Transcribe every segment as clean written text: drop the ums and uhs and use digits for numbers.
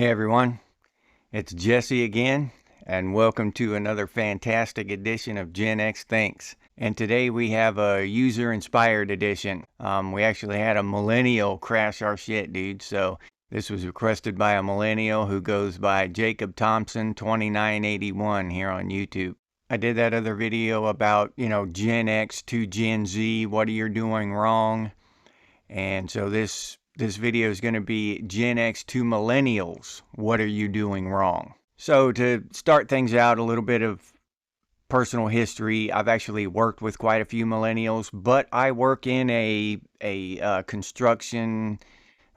Hey everyone, it's Jesse again, and welcome to another fantastic edition of Gen X Thinks. And today we have a user-inspired edition. We actually had a millennial crash our shit, dude. So this was requested by a millennial who goes by Jacob Thompson 2981 here on YouTube. I did that other video about, Gen X to Gen Z, what are you doing wrong? And so this video is going to be Gen X to Millennials. What are you doing wrong? So to start things out, a little bit of personal history. I've actually worked with quite a few millennials, but I work in a construction,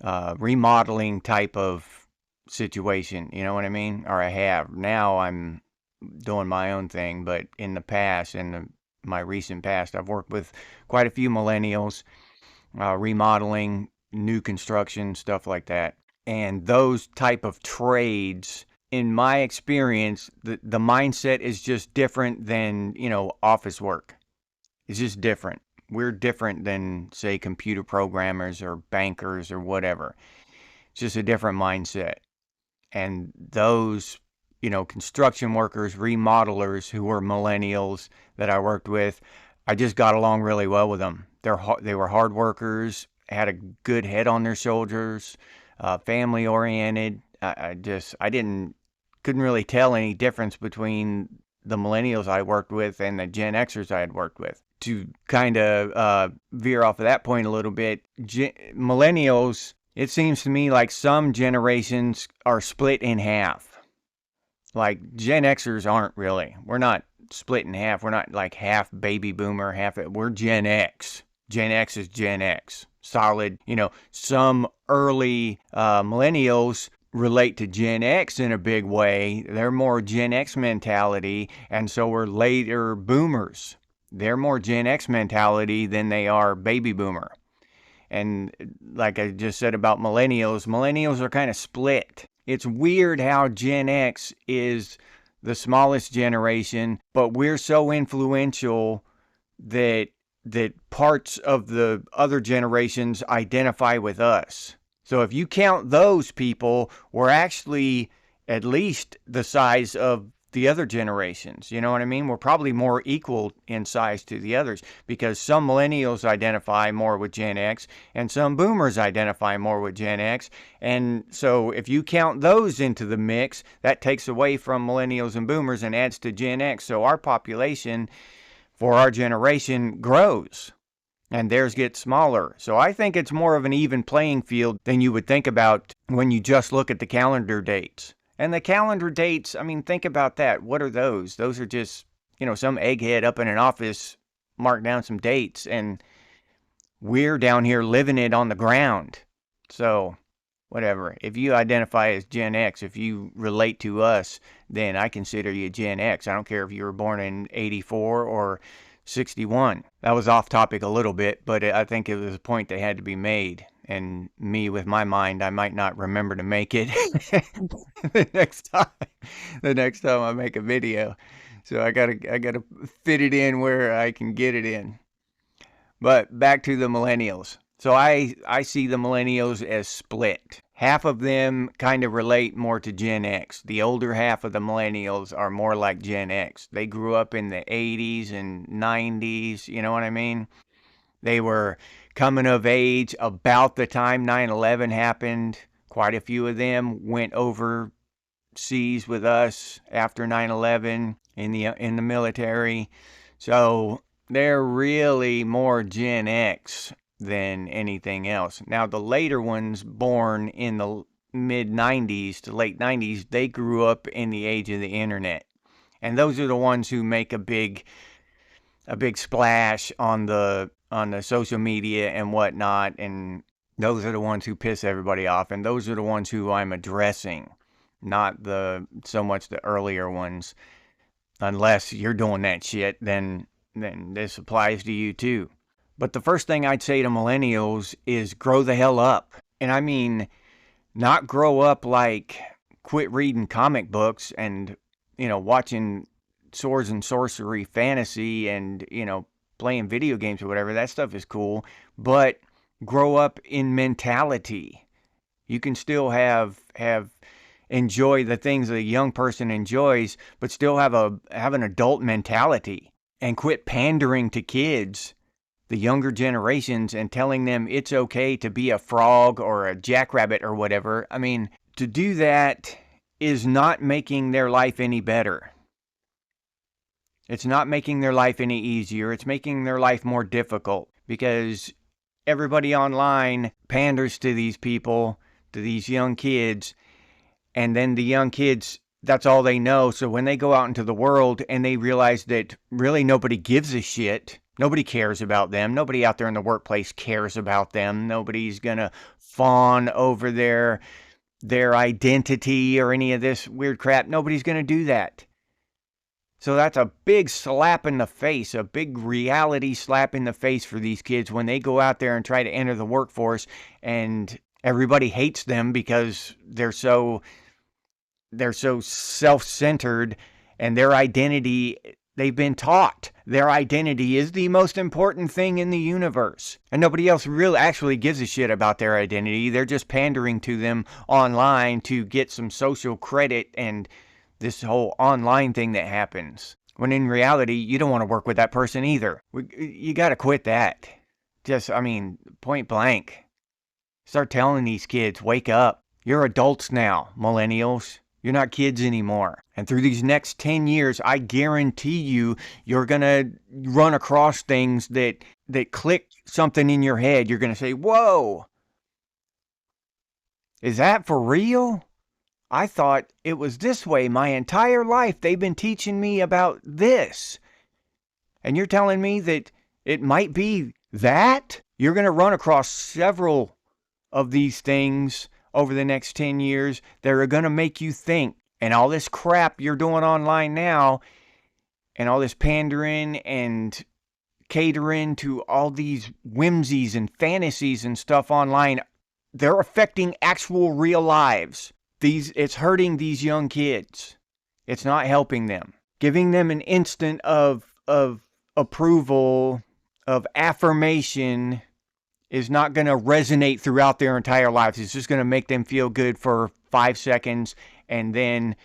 remodeling type of situation. You know what I mean? Or I have. Now I'm doing my own thing, but in the past, my recent past, I've worked with quite a few millennials, remodeling, new construction, stuff like that. And those type of trades, in my experience, the mindset is just different than, office work. It's just different. We're different than, say, computer programmers or bankers or whatever. It's just a different mindset. And those, construction workers, remodelers who were millennials that I worked with, I just got along really well with them. They were hard workers, had a good head on their shoulders, family oriented. Couldn't really tell any difference between the millennials I worked with and the Gen Xers I had worked with. To kind of veer off of that point a little bit, millennials, it seems to me like some generations are split in half. Like Gen Xers aren't really. We're not split in half. We're not like half baby boomer, we're Gen X. Gen X is Gen X. Solid, some early millennials relate to Gen X in a big way. They're more Gen X mentality, and so we're later boomers. They're more Gen X mentality than they are baby boomer. And like I just said about millennials are kind of split. It's weird how Gen X is the smallest generation, but we're so influential that parts of the other generations identify with us. So if you count those people, we're actually at least the size of the other generations. You know what I mean? We're probably more equal in size to the others because some millennials identify more with Gen X and some boomers identify more with Gen X. And so if you count those into the mix, that takes away from millennials and boomers and adds to Gen X. So our population for our generation grows and theirs gets smaller. So I think it's more of an even playing field than you would think about when you just look at the calendar dates. And the calendar dates, I mean, think about that. What are those? Those are just, some egghead up in an office marked down some dates, and we're down here living it on the ground. So whatever. If you identify as Gen X, if you relate to us, then I consider you Gen X. I don't care if you were born in 84 or 61. That was off topic a little bit, but I think it was a point that had to be made. And me, with my mind, I might not remember to make it the next time I make a video. So I gotta fit it in where I can get it in. But back to the millennials. So I see the millennials as split. Half of them kind of relate more to Gen X. The older half of the millennials are more like Gen X. They grew up in the 80s and 90s, you know what I mean? They were coming of age about the time 9/11 happened. Quite a few of them went overseas with us after 9/11 in the military. So they're really more Gen X than anything else. Now, the later ones born in the mid-90s to late 90s, they grew up in the age of the internet. And those are the ones who make a big splash on the social media and whatnot, and those are the ones who piss everybody off, and those are the ones who I'm addressing, not so much the earlier ones. Unless you're doing that shit, then this applies to you too. But the first thing I'd say to millennials is grow the hell up. And I mean, not grow up like quit reading comic books and, watching swords and sorcery fantasy and, playing video games or whatever. That stuff is cool. But grow up in mentality. You can still have enjoy the things a young person enjoys, but still have an adult mentality and quit pandering to kids, the younger generations, and telling them it's okay to be a frog or a jackrabbit or whatever. I mean, to do that is not making their life any better. It's not making their life any easier. It's making their life more difficult, because everybody online panders to these people, to these young kids, and then the young kids, that's all they know. So when they go out into the world and they realize that really nobody gives a shit, nobody cares about them, nobody out there in the workplace cares about them, nobody's gonna fawn over their identity or any of this weird crap, nobody's gonna do that. So that's a big slap in the face, a big reality slap in the face for these kids when they go out there and try to enter the workforce, and everybody hates them because they're so self-centered, and their identity, they've been taught their identity is the most important thing in the universe. And nobody else really actually gives a shit about their identity. They're just pandering to them online to get some social credit and this whole online thing that happens. When in reality, you don't want to work with that person either. You got to quit that. Just, I mean, point blank. Start telling these kids, wake up. You're adults now, millennials. You're not kids anymore. And through these next 10 years, I guarantee you're going to run across things that click something in your head. You're going to say, whoa, is that for real? I thought it was this way my entire life. They've been teaching me about this. And you're telling me that it might be that? You're going to run across several of these things over the next 10 years that are going to make you think. And all this crap you're doing online now, and all this pandering and catering to all these whimsies and fantasies and stuff online, they're affecting actual real lives. It's hurting these young kids. It's not helping them. Giving them an instant of approval, of affirmation, is not going to resonate throughout their entire lives. It's just going to make them feel good for 5 seconds, and then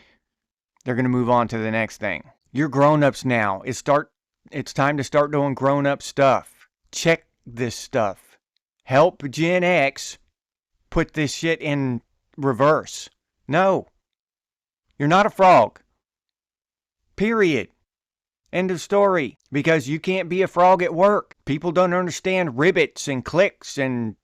they're going to move on to the next thing. You're grown-ups now. It's time to start doing grown-up stuff. Check this stuff. Help Gen X put this shit in reverse. No. You're not a frog. Period. End of story. Because you can't be a frog at work. People don't understand ribbits and clicks and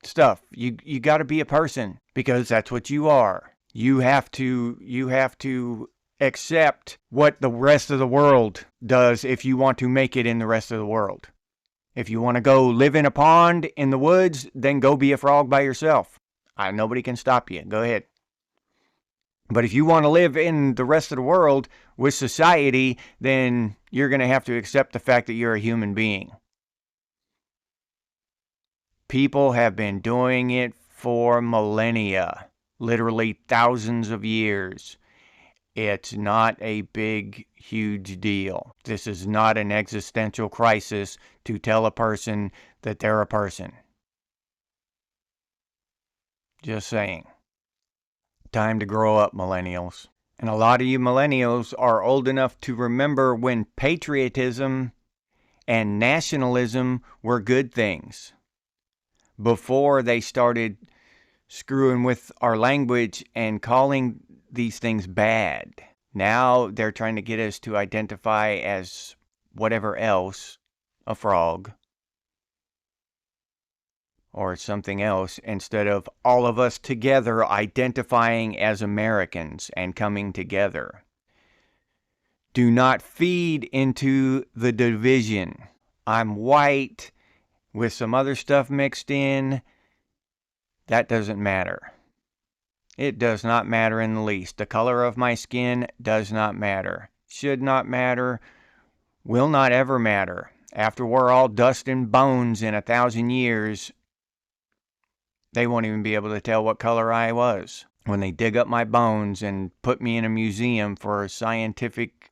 stuff. You got to be a person, because that's what you are. You have to accept what the rest of the world does if you want to make it in the rest of the world. If you want to go live in a pond in the woods, then go be a frog by yourself. Nobody can stop you. Go ahead. But if you want to live in the rest of the world with society, then you're going to have to accept the fact that you're a human being. People have been doing it for millennia, literally thousands of years. It's not a big, huge deal. This is not an existential crisis to tell a person that they're a person. Just saying. Time to grow up, millennials. And a lot of you millennials are old enough to remember when patriotism and nationalism were good things, before they started screwing with our language and calling these things bad. Now they're trying to get us to identify as whatever else, a frog, or something else, instead of all of us together identifying as Americans and coming together. Do not feed into the division. I'm white with some other stuff mixed in. That doesn't matter. It does not matter in the least. The color of my skin does not matter. Should not matter. Will not ever matter. After we're all dust and bones in 1,000 years, they won't even be able to tell what color I was. When they dig up my bones and put me in a museum for scientific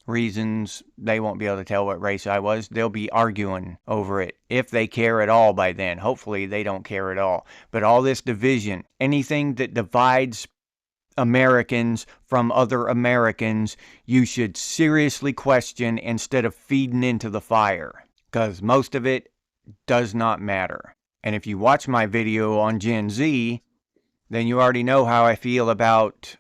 reasons, they won't be able to tell what race I was. They'll be arguing over it, if they care at all by then. Hopefully they don't care at all. But all this division, anything that divides Americans from other Americans, you should seriously question instead of feeding into the fire, because most of it does not matter. And if you watch my video on Gen Z, then you already know how I feel about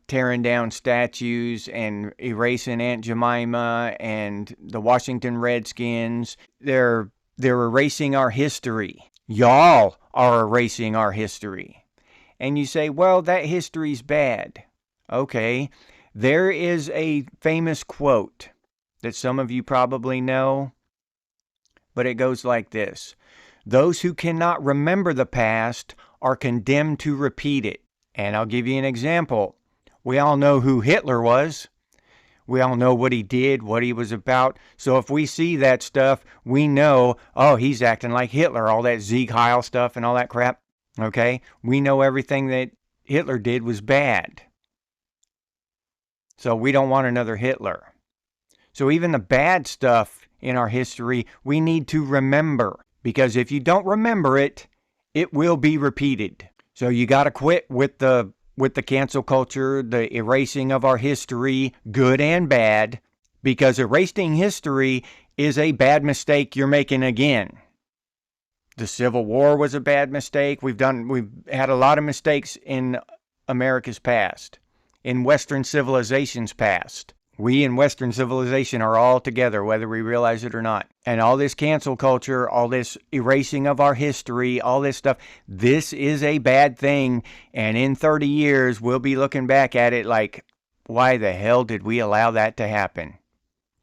tearing down statues and erasing Aunt Jemima and the Washington Redskins. They're erasing our history. Y'all are erasing our history. And you say, well, that history's bad. Okay, there is a famous quote that some of you probably know, but it goes like this: those who cannot remember the past are condemned to repeat it. And I'll give you an example. We all know who Hitler was. We all know what he did, what he was about. So if we see that stuff, we know, oh, he's acting like Hitler, all that Sieg Heil stuff and all that crap. Okay? We know everything that Hitler did was bad. So we don't want another Hitler. So even the bad stuff in our history, we need to remember. Because if you don't remember it, it will be repeated. So you got to quit with the cancel culture, the erasing of our history, good and bad, because erasing history is a bad mistake you're making again. The Civil War was a bad mistake. We've had a lot of mistakes in America's past, in Western civilization's past. We in Western civilization are all together, whether we realize it or not. And all this cancel culture, all this erasing of our history, all this stuff, this is a bad thing. And in 30 years, we'll be looking back at it like, why the hell did we allow that to happen?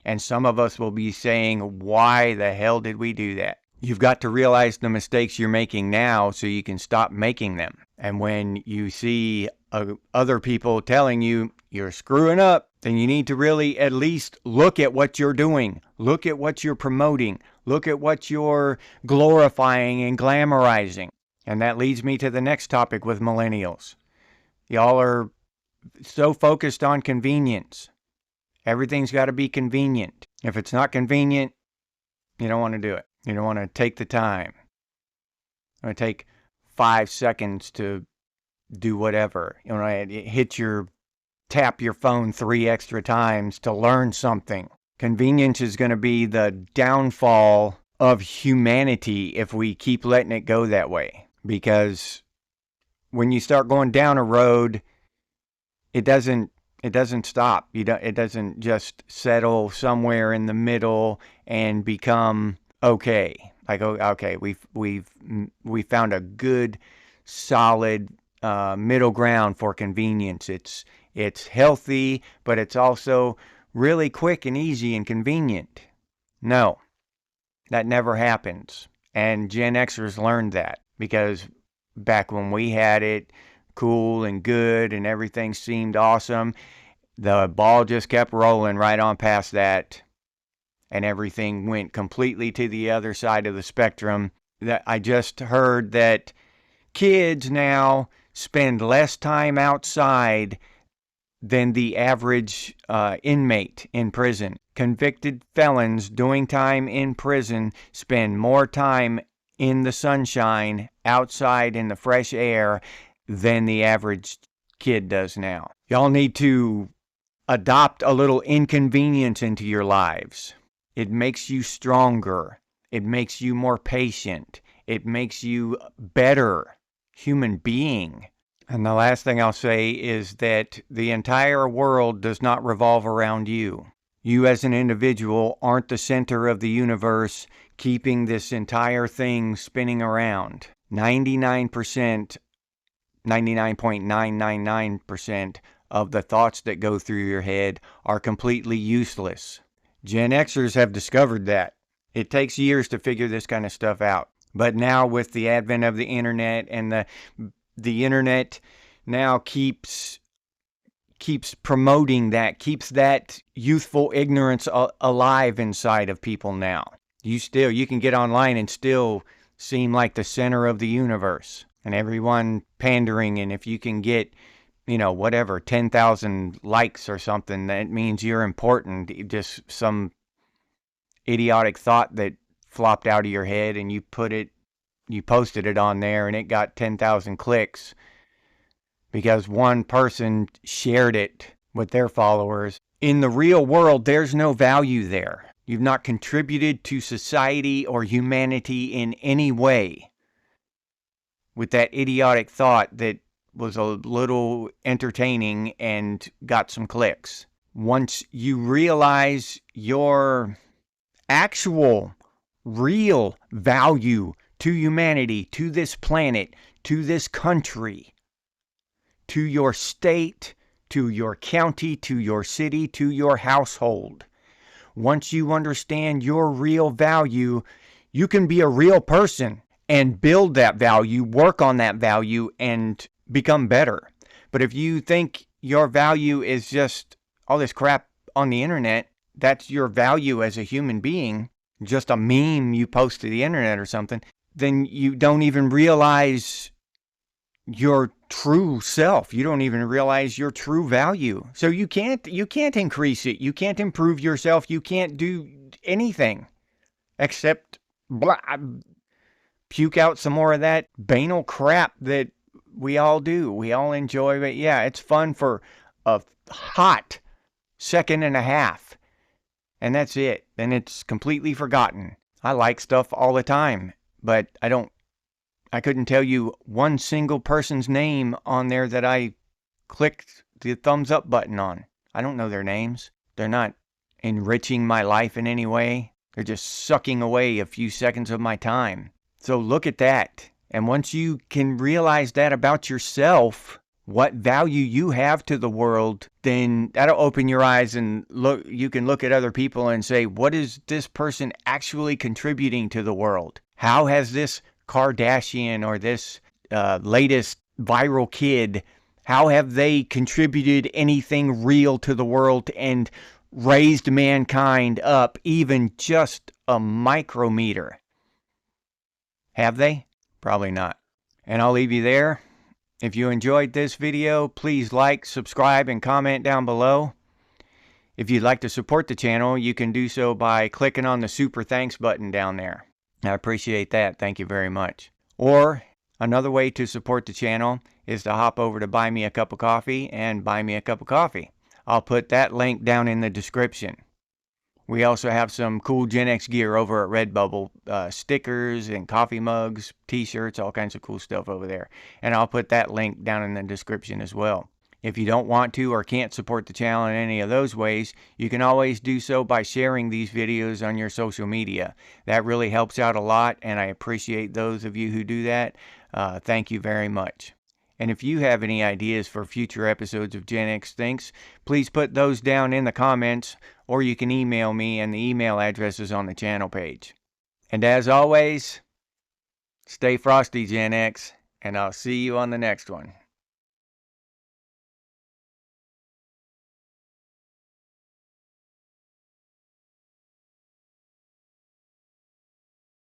And some of us will be saying, why the hell did we do that? You've got to realize the mistakes you're making now so you can stop making them. And when you see other people telling you you're screwing up, then you need to really at least look at what you're doing. Look at what you're promoting. Look at what you're glorifying and glamorizing. And that leads me to the next topic with millennials. Y'all are so focused on convenience. Everything's got to be convenient. If it's not convenient, you don't want to do it. You don't want to take the time. It's going to take 5 seconds to do whatever. You know, tap your phone 3 extra times to learn something. Convenience is going to be the downfall of humanity if we keep letting it go that way. Because when you start going down a road, it doesn't stop. It doesn't just settle somewhere in the middle and become okay. Like, okay, we found a good, solid middle ground for convenience. It's healthy, but it's also really quick and easy and convenient. No, that never happens. And Gen Xers learned that, because back when we had it cool and good and everything seemed awesome, the ball just kept rolling right on past that, and everything went completely to the other side of the spectrum. That I just heard that kids now spend less time outside than the average inmate in prison. Convicted felons doing time in prison spend more time in the sunshine, outside in the fresh air, than the average kid does now. Y'all need to adopt a little inconvenience into your lives. It makes you stronger. It makes you more patient. It makes you better human being. And the last thing I'll say is that the entire world does not revolve around you. You as an individual aren't the center of the universe keeping this entire thing spinning around. 99.999% of the thoughts that go through your head are completely useless. Gen Xers have discovered that. It takes years to figure this kind of stuff out. But now with the advent of the internet, and the internet now keeps promoting that, keeps that youthful ignorance alive inside of people now. You can get online and still seem like the center of the universe, and everyone pandering, and if you can get, 10,000 likes or something, that means you're important. Just some idiotic thought that flopped out of your head, and you posted it on there, and it got 10,000 clicks. because one person shared it with their followers. In the real world, there's no value there. You've not contributed to society or humanity in any way with that idiotic thought that was a little entertaining and got some clicks. Once you realize your actual, real value to humanity, to this planet, to this country, to your state, to your county, to your city, to your household. Once you understand your real value, you can be a real person and build that value, work on that value, and become better. But if you think your value is just all this crap on the internet, that's your value as a human being, just a meme you post to the internet or something, then you don't even realize your true self. You don't even realize your true value. So you can't increase it. You can't improve yourself. You can't do anything except puke out some more of that banal crap that we all do. We all enjoy. But yeah, it's fun for a hot second and a half. And that's it. Then it's completely forgotten. I like stuff all the time, but I couldn't tell you one single person's name on there that I clicked the thumbs up button on. I don't know their names. They're not enriching my life in any way. They're just sucking away a few seconds of my time. So look at that. And once you can realize that about yourself, what value you have to the world, then that'll open your eyes and you can look at other people and say, what is this person actually contributing to the world? How has this Kardashian or this latest viral kid, how have they contributed anything real to the world and raised mankind up even just a micrometer? Have they? Probably not. And I'll leave you there. If you enjoyed this video, please like, subscribe, and comment down below. If you'd like to support the channel, you can do so by clicking on the super thanks button down there. I appreciate that. Thank you very much. Or another way to support the channel is to hop over to Buy Me a Cup of Coffee and buy me a cup of coffee. I'll put that link down in the description. We also have some cool Gen X gear over at Redbubble, stickers and coffee mugs, t-shirts, all kinds of cool stuff over there. And I'll put that link down in the description as well. If you don't want to or can't support the channel in any of those ways, you can always do so by sharing these videos on your social media. That really helps out a lot, and I appreciate those of you who do that. Thank you very much. And if you have any ideas for future episodes of Gen X Thinks, please put those down in the comments, or you can email me, and the email address is on the channel page. And as always, stay frosty, Gen X, and I'll see you on the next one.